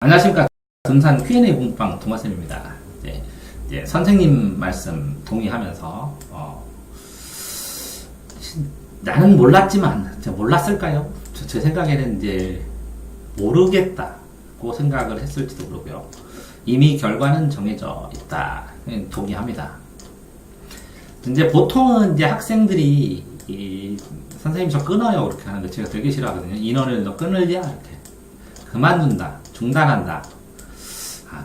안녕하십니까. 등산 Q&A 공부방 동아쌤입니다. 이제 선생님 말씀 동의하면서, 나는 몰랐지만, 몰랐을까요? 제 생각에는 이제, 모르겠다고 생각을 했을지도 모르고요. 이미 결과는 정해져 있다. 동의합니다. 이제 보통은 이제 학생들이, 선생님 저 끊어요. 그렇게 하는데 제가 되게 싫어하거든요. 인원을 너 끊을냐? 이렇게. 그만둔다. 중단한다.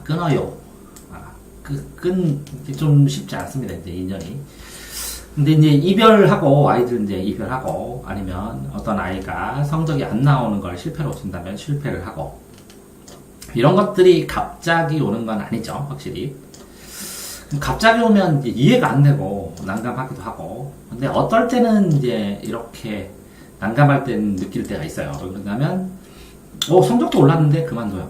끊어요. 이게 좀 쉽지 않습니다. 이제 인연이. 근데 이제 이별하고, 아이들 이제 이별하고, 아니면 어떤 아이가 성적이 안 나오는 걸 실패로 친다면 실패를 하고, 이런 것들이 갑자기 오는 건 아니죠. 확실히. 갑자기 오면 이제 이해가 안 되고, 난감하기도 하고, 근데 어떨 때는 이제 이렇게 난감할 때는 느낄 때가 있어요. 그러냐면, 성적도 올랐는데 그만둬요.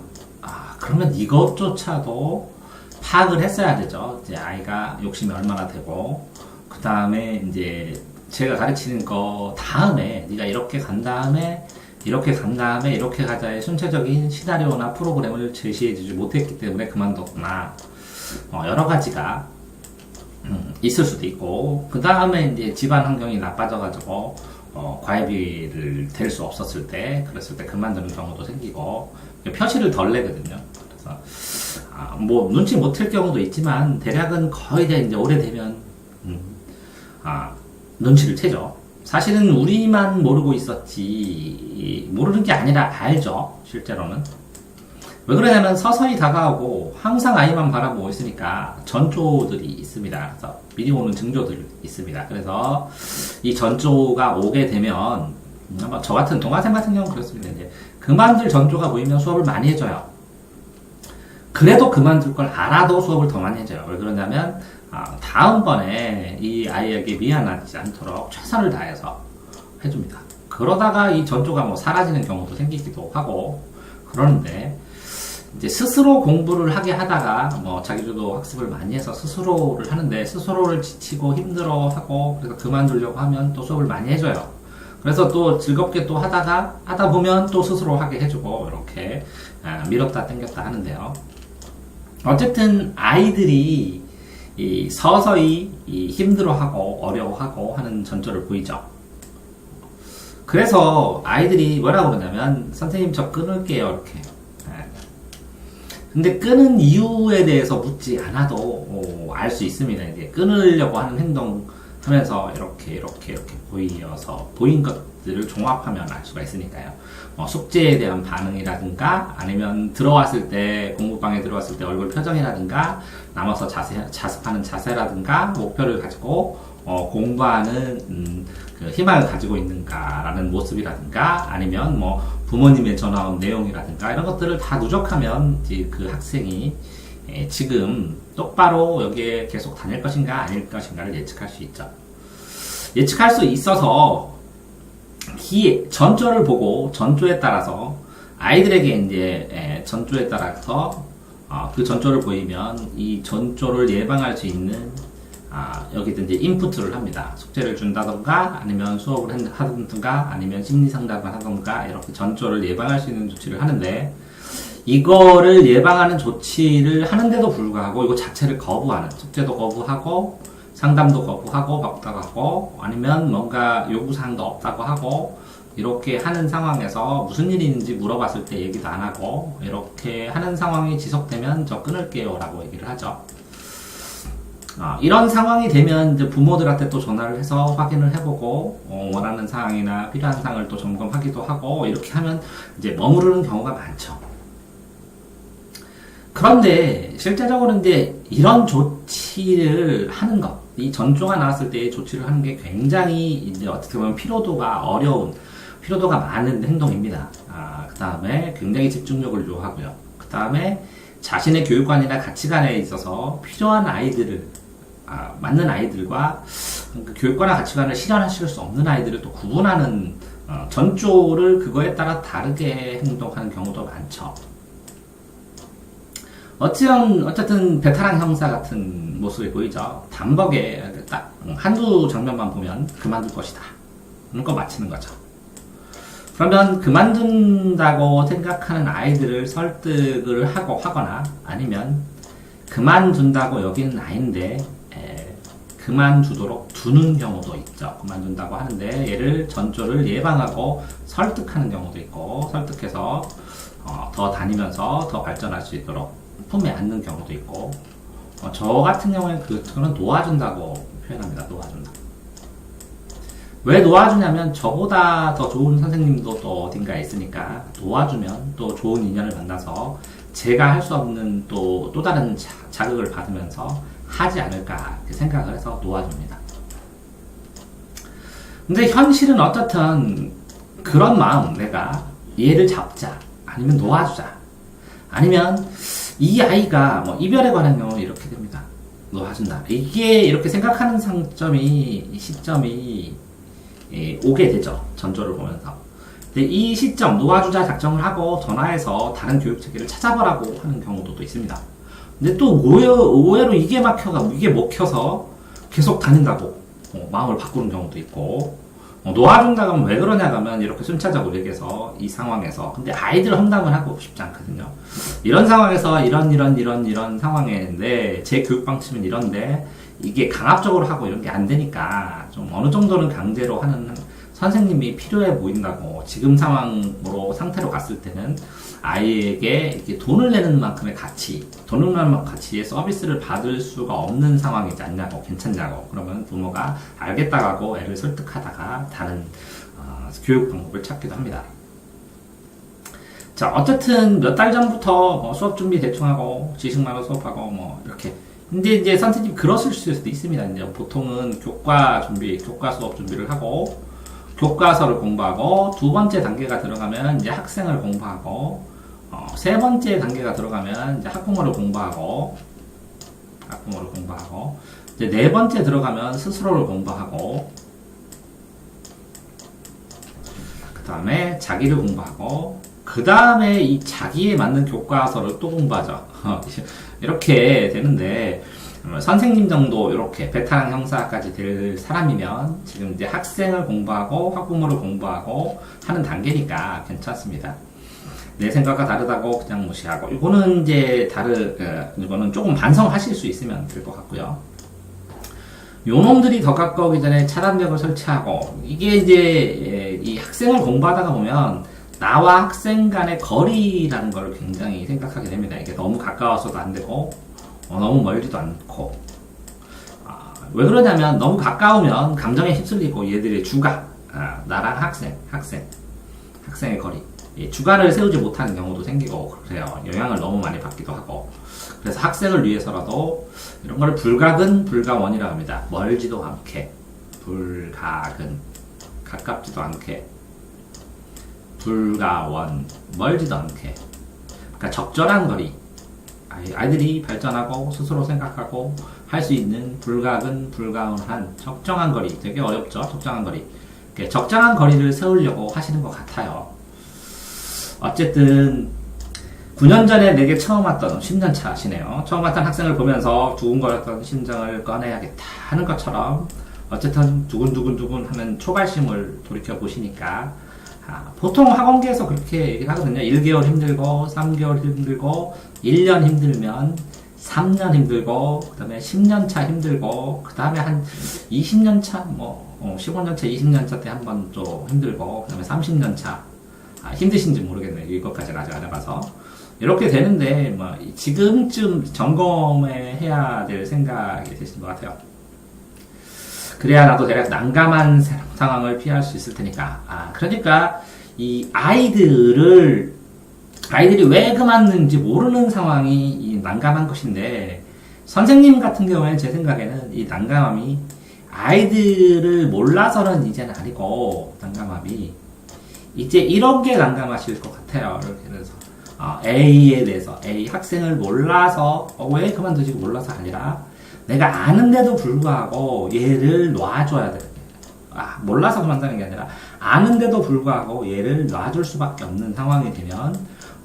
그러면 이것조차도 파악을 했어야 되죠. 이제 아이가 욕심이 얼마나 되고, 그 다음에 이제 제가 가르치는 거 다음에, 네가 이렇게 간 다음에, 이렇게 간 다음에, 이렇게 가자의 순차적인 시나리오나 프로그램을 제시해주지 못했기 때문에 그만뒀구나. 여러 가지가 있을 수도 있고, 그 다음에 이제 집안 환경이 나빠져가지고, 과외비를 댈 수 없었을 때, 그랬을 때 그만두는 경우도 생기고, 표시를 덜 내거든요. 그래서, 눈치 못 챌 경우도 있지만, 대략은 거의 이제 오래되면, 눈치를 채죠. 사실은 우리만 모르고 있었지, 모르는 게 아니라 알죠. 실제로는. 왜 그러냐면 서서히 다가오고 항상 아이만 바라보고 있으니까 전조들이 있습니다. 그래서 미리 오는 징조들이 있습니다. 그래서 이 전조가 오게 되면 저 같은 동아생 같은 경우는 그렇습니다. 이제 그만둘 전조가 보이면 수업을 많이 해줘요. 그래도 그만둘 걸 알아도 수업을 더 많이 해줘요. 왜 그러냐면 다음번에 이 아이에게 미안하지 않도록 최선을 다해서 해줍니다. 그러다가 이 전조가 사라지는 경우도 생기기도 하고 그러는데 이제 스스로 공부를 하게 하다가 자기주도 학습을 많이 해서 스스로를 하는데 스스로를 지치고 힘들어하고 그래서 그만두려고 하면 또 수업을 많이 해줘요. 그래서 또 즐겁게 또 하다 보면 또 스스로 하게 해주고 이렇게 밀었다 당겼다 하는데요. 어쨌든 아이들이 서서히 힘들어하고 어려워하고 하는 전조를 보이죠. 그래서 아이들이 뭐라고 그러냐면 선생님 저 끊을게요 이렇게. 근데 끊은 이유에 대해서 묻지 않아도 알 수 있습니다. 이제 끊으려고 하는 행동 하면서 이렇게 보인 것들을 종합하면 알 수가 있으니까요. 숙제에 대한 반응이라든가 아니면 공부방에 들어왔을 때 얼굴 표정이라든가 남아서 자습하는 자세라든가 목표를 가지고 공부하는 그 희망을 가지고 있는가라는 모습이라든가 아니면 부모님의 전화 온 내용이라든가 이런 것들을 다 누적하면 이제 그 학생이 지금 똑바로 여기에 계속 다닐 것인가 아닐 것인가를 예측할 수 있죠. 예측할 수 있어서 전조를 보고 전조에 따라서 아이들에게 이제 전조에 따라서 그 전조를 보이면 이 전조를 예방할 수 있는 여기든 이제 인풋을 합니다. 숙제를 준다던가 아니면 수업을 하든가 아니면 심리 상담을 하던가 이렇게 전조를 예방할 수 있는 조치를 하는데 이거를 예방하는 조치를 하는데도 불구하고 이거 자체를 거부하는 숙제도 거부하고 상담도 거부하고 바쁘다고 하고 아니면 뭔가 요구사항도 없다고 하고 이렇게 하는 상황에서 무슨 일이 있는지 물어봤을 때 얘기도 안 하고 이렇게 하는 상황이 지속되면 저 끊을게요 라고 얘기를 하죠. 이런 상황이 되면 이제 부모들한테 또 전화를 해서 확인을 해보고 원하는 사항이나 필요한 사항을 또 점검하기도 하고 이렇게 하면 이제 머무르는 경우가 많죠. 그런데 실제적으로 이제 이런 조치를 하는 것, 이 전조가 나왔을 때 조치를 하는 게 굉장히 이제 어떻게 보면 피로도가 많은 행동입니다. 그 다음에 굉장히 집중력을 요하고요. 그 다음에 자신의 교육관이나 가치관에 있어서 필요한 아이들을 맞는 아이들과 그 교육관과 가치관을 실현하실 수 없는 아이들을 또 구분하는 전조를 그거에 따라 다르게 행동하는 경우도 많죠. 어쨌든 베테랑 형사 같은 모습이 보이죠. 단박에 딱 한두 장면만 보면 그만둘 것이다. 그런 거 맞히는 거죠. 그러면 그만둔다고 생각하는 아이들을 설득을 하거나 아니면 그만둔다고 여기는 아닌데 그만두도록 두는 경우도 있죠. 그만둔다고 하는데 얘를 전조를 예방하고 설득하는 경우도 있고 설득해서 더 다니면서 더 발전할 수 있도록 품에 안는 경우도 있고 저 같은 경우에는 그거는 놓아준다고 표현합니다. 놓아준다. 왜 놓아주냐면 저보다 더 좋은 선생님도 또 어딘가에 있으니까 놓아주면 또 좋은 인연을 만나서 제가 할 수 없는 또 다른 자극을 받으면서 하지 않을까 이렇게 생각을 해서 놓아줍니다. 근데 현실은 어떻든 그런 마음, 내가 얘를 잡자 아니면 놓아주자 아니면 이 아이가 뭐 이별에 관한 경우 이렇게 됩니다. 놓아준다. 이게 이렇게 생각하는 시점이 오게 되죠. 전조를 보면서. 근데 이 시점 놓아주자 작정을 하고 전화해서 다른 교육 체계를 찾아보라고 하는 경우도 또 있습니다. 근데 또 의외로 이게 먹혀서 계속 다닌다고 마음을 바꾸는 경우도 있고 놓아준다고 하면 왜 그러냐 하면 이렇게 순차적으로 얘기해서 이 상황에서 근데 아이들 험담을 하고 싶지 않거든요. 이런 상황에서 이런 상황인데 제 교육 방침은 이런데 이게 강압적으로 하고 이런 게 안 되니까 좀 어느 정도는 강제로 하는 선생님이 필요해 보인다고 지금 상태로 갔을 때는 아이에게 이렇게 돈을 내는 만큼의 가치의 서비스를 받을 수가 없는 상황이지 않냐고, 괜찮냐고. 그러면 부모가 알겠다고 하고 애를 설득하다가 다른 교육 방법을 찾기도 합니다. 자, 어쨌든 몇 달 전부터 수업 준비 대충 하고 지식만으로 수업하고 이렇게. 근데 이제 선생님 그러실 수도 있습니다. 이제 보통은 교과 수업 준비를 하고 교과서를 공부하고 두 번째 단계가 들어가면 이제 학생을 공부하고 세 번째 단계가 들어가면 이제 학부모를 공부하고 이제 네 번째 들어가면 스스로를 공부하고 그 다음에 자기를 공부하고 그 다음에 이 자기에 맞는 교과서를 또 공부하죠. 이렇게 되는데 선생님 정도 이렇게 베테랑 형사까지 될 사람이면 지금 이제 학생을 공부하고 학부모를 공부하고 하는 단계니까 괜찮습니다. 내 생각과 다르다고 그냥 무시하고 이거는 이거는 조금 반성하실 수 있으면 될 것 같고요. 요놈들이 더 가까우기 전에 차단벽을 설치하고 이게 이제 이 학생을 공부하다가 보면 나와 학생 간의 거리라는 걸 굉장히 생각하게 됩니다. 이게 너무 가까워서도 안 되고 너무 멀지도 않고 왜 그러냐면 너무 가까우면 감정에 휩쓸리고 얘들의 나랑 학생의 거리 주가를 세우지 못하는 경우도 생기고 그래요. 영향을 너무 많이 받기도 하고 그래서 학생을 위해서라도 이런 걸 불가근 불가원이라고 합니다. 멀지도 않게 불가근 가깝지도 않게 불가원 멀지도 않게 그러니까 적절한 거리 아이들이 발전하고 스스로 생각하고 할 수 있는 불가근 불가원한 적정한 거리 되게 어렵죠. 적정한 거리 적정한 거리를 세우려고 하시는 것 같아요. 어쨌든 9년 전에 내게 처음 왔던 10년 차시네요. 처음 왔던 학생을 보면서 두근거렸던 심정을 꺼내야겠다 하는 것처럼 어쨌든 두근두근 하는 초발심을 돌이켜 보시니까 보통 학원계에서 그렇게 얘기를 하거든요. 1개월 힘들고 3개월 힘들고 1년 힘들면 3년 힘들고 그 다음에 10년 차 힘들고 그 다음에 한 20년 차 15년 차 20년 차 때 한 번 좀 힘들고 그 다음에 30년 차 힘드신지 모르겠네요. 이것까지는 아직 안 해봐서 이렇게 되는데 지금쯤 점검해야 될 생각이 드신 것 같아요. 그래야 나도 대략 난감한 상황을 피할 수 있을 테니까. 그러니까 이 아이들이 왜 그만는지 모르는 상황이 이 난감한 것인데 선생님 같은 경우에는 제 생각에는 이 난감함이 아이들을 몰라서는 이제는 아니고 난감함이 이제 이런 게 난감하실 것 같아요. 이렇게 해서 A에 대해서 A 학생을 몰라서 왜 그만두지 몰라서 아니라 내가 아는데도 불구하고 얘를 놔줘야 돼. 몰라서 그만두는 게 아니라 아는데도 불구하고 얘를 놔줄 수밖에 없는 상황이 되면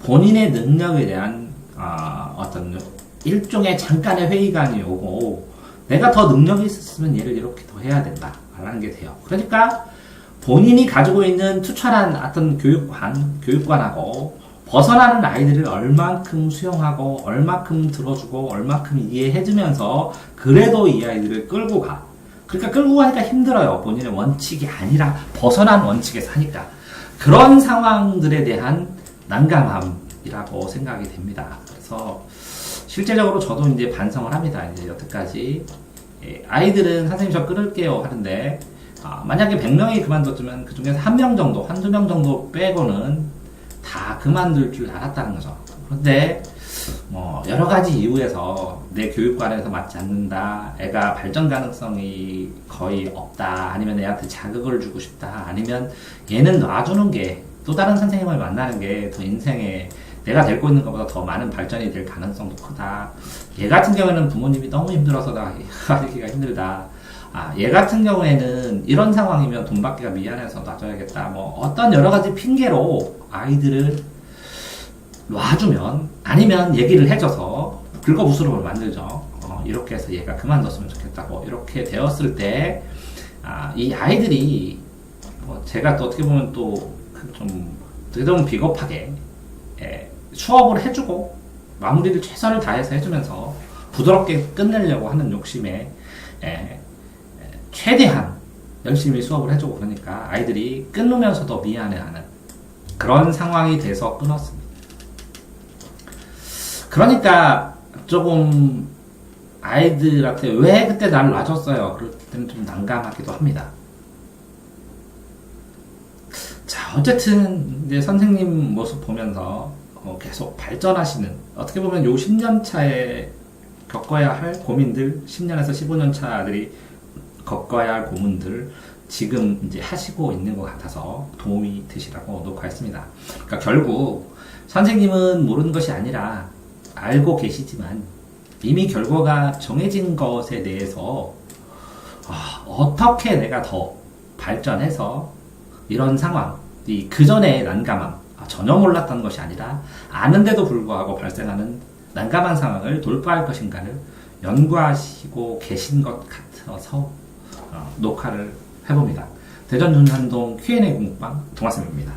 본인의 능력에 대한 어떤 일종의 잠깐의 회의감이 오고 내가 더 능력이 있었으면 얘를 이렇게 더 해야 된다 라는 게 돼요. 그러니까 본인이 가지고 있는 투철한 어떤 교육관하고 벗어나는 아이들을 얼만큼 수용하고, 얼만큼 들어주고, 얼만큼 이해해주면서, 그래도 이 아이들을 끌고 가. 그러니까 끌고 가니까 힘들어요. 본인의 원칙이 아니라 벗어난 원칙에 사니까. 그런 상황들에 대한 난감함이라고 생각이 됩니다. 그래서 실제적으로 저도 이제 반성을 합니다. 이제 여태까지 아이들은 선생님 저 끊을게요 하는데, 만약에 100명이 그만뒀으면 그 중에서 한 명 정도, 한두 명 정도 빼고는 다 그만둘 줄 알았다는 거죠. 그런데 여러 가지 이유에서 내 교육관에서 맞지 않는다, 애가 발전 가능성이 거의 없다, 아니면 애한테 자극을 주고 싶다, 아니면 얘는 놔주는 게, 또 다른 선생님을 만나는 게 더 인생에 내가 데리고 있는 것보다 더 많은 발전이 될 가능성도 크다. 얘 같은 경우에는 부모님이 너무 힘들어서 나 가르치기가 힘들다. 얘 같은 경우에는 이런 상황이면 돈 받기가 미안해서 놔줘야겠다. 어떤 여러 가지 핑계로 아이들을 놔주면, 아니면 얘기를 해줘서 긁어부스럼을 만들죠. 이렇게 해서 얘가 그만뒀으면 좋겠다고. 이렇게 되었을 때, 이 아이들이, 제가 또 어떻게 보면 어떻게 보면 비겁하게, 수업을 해주고, 마무리를 최선을 다해서 해주면서, 부드럽게 끝내려고 하는 욕심에, 최대한 열심히 수업을 해주고 그러니까 아이들이 끊으면서도 미안해하는 그런 상황이 돼서 끊었습니다. 그러니까 조금 아이들한테 왜 그때 나를 놔줬어요? 그럴 때는 좀 난감하기도 합니다. 자, 어쨌든 이제 선생님 모습 보면서 계속 발전하시는, 어떻게 보면 요 10년 차에 겪어야 할 고민들, 10년에서 15년 차들이 겪어야 할 고민들 지금 이제 하시고 있는 것 같아서 도움이 되시라고 녹화했습니다. 그러니까 결국 선생님은 모르는 것이 아니라 알고 계시지만 이미 결과가 정해진 것에 대해서 어떻게 내가 더 발전해서 이런 상황, 그 전의 난감함, 전혀 몰랐던 것이 아니라 아는데도 불구하고 발생하는 난감한 상황을 돌파할 것인가를 연구하시고 계신 것 같아서 녹화를 해봅니다. 대전중산동 Q&A 공부방 동아쌤입니다.